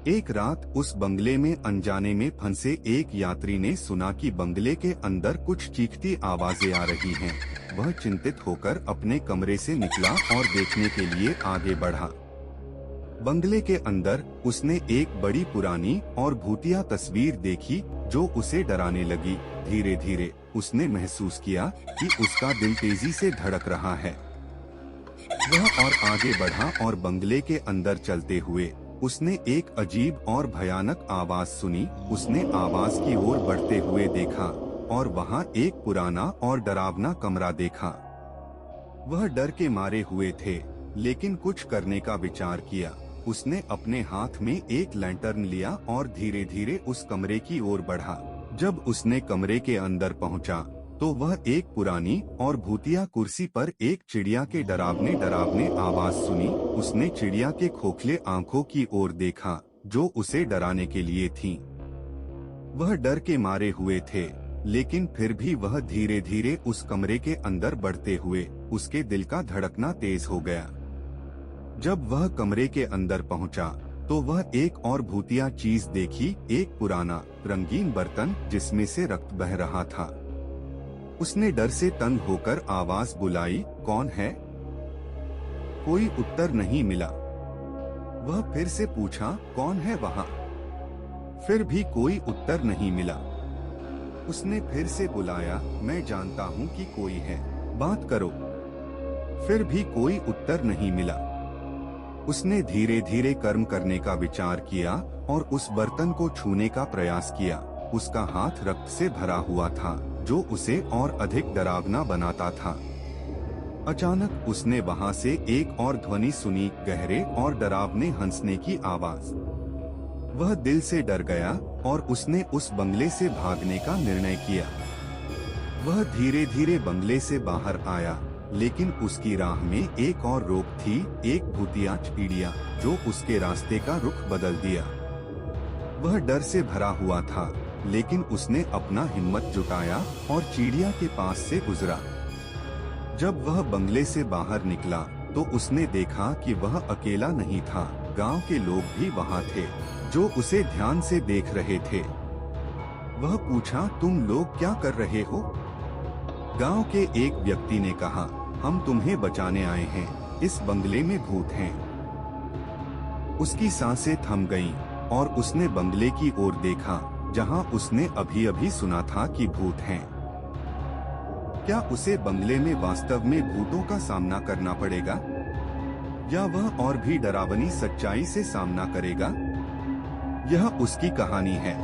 एक रात उस बंगले में अनजाने में फंसे एक यात्री ने सुना कि बंगले के अंदर कुछ चीखती आवाजें आ रही हैं। वह चिंतित होकर अपने कमरे से निकला और देखने के लिए आगे बढ़ा। बंगले के अंदर उसने एक बड़ी पुरानी और भूतिया तस्वीर देखी जो उसे डराने लगी। धीरे धीरे उसने महसूस किया कि उसका दिल तेजी से धड़क रहा है। वह और आगे बढ़ा और बंगले के अंदर चलते हुए उसने एक अजीब और भयानक आवाज सुनी। उसने आवाज की ओर बढ़ते हुए देखा और वहां एक पुराना और डरावना कमरा देखा। वह डर के मारे हुए थे, लेकिन कुछ करने का विचार किया। उसने अपने हाथ में एक लैंटर्न लिया और धीरे धीरे उस कमरे की ओर बढ़ा। जब उसने कमरे के अंदर पहुंचा, तो वह एक पुरानी और भूतिया कुर्सी पर एक चिड़िया के डरावने आवाज सुनी। उसने चिड़िया के खोखले आंखों की ओर देखा जो उसे डराने के लिए थीं। वह डर के मारे हुए थे, लेकिन फिर भी वह धीरे धीरे उस कमरे के अंदर बढ़ते हुए उसके दिल का धड़कना तेज हो गया। जब वह कमरे के अंदर पहुंचा, तो वह एक और भूतिया चीज देखी, एक पुराना रंगीन बर्तन जिसमें से रक्त बह रहा था। उसने डर से तंग होकर आवाज बुलाई, कौन है? कोई उत्तर नहीं मिला। वह फिर से पूछा, कौन है वहाँ? फिर भी कोई उत्तर नहीं मिला। उसने फिर से बुलाया, मैं जानता हूँ कि कोई है, बात करो। फिर भी कोई उत्तर नहीं मिला। उसने धीरे धीरे कर्म करने का विचार किया और उस बर्तन को छूने का प्रयास किया। उसका हाथ रक्त से भरा हुआ था, जो उसे और अधिक डरावना बनाता था। अचानक उसने वहां से एक और ध्वनि सुनी, गहरे और डरावने हंसने की आवाज। वह दिल से डर गया और उसने उस बंगले से भागने का निर्णय किया। वह धीरे धीरे बंगले से बाहर आया, लेकिन उसकी राह में एक और रोक थी, एक भूतिया चिड़िया जो उसके रास्ते का रुख बदल दिया। वह डर से भरा हुआ था, लेकिन उसने अपना हिम्मत जुटाया और चिड़िया के पास से गुजरा। जब वह बंगले से बाहर निकला, तो उसने देखा कि वह अकेला नहीं था। गांव के लोग भी वहां थे, जो उसे ध्यान से देख रहे थे। वह पूछा, तुम लोग क्या कर रहे हो? गांव के एक व्यक्ति ने कहा, हम तुम्हें बचाने आए हैं, इस बंगले में भूत हैं। उसकी सांसें थम गईं और उसने बंगले की ओर देखा, जहां उसने अभी अभी सुना था कि भूत हैं। क्या उसे बंगले में वास्तव में भूतों का सामना करना पड़ेगा, या वह और भी डरावनी सच्चाई से सामना करेगा? यह उसकी कहानी है।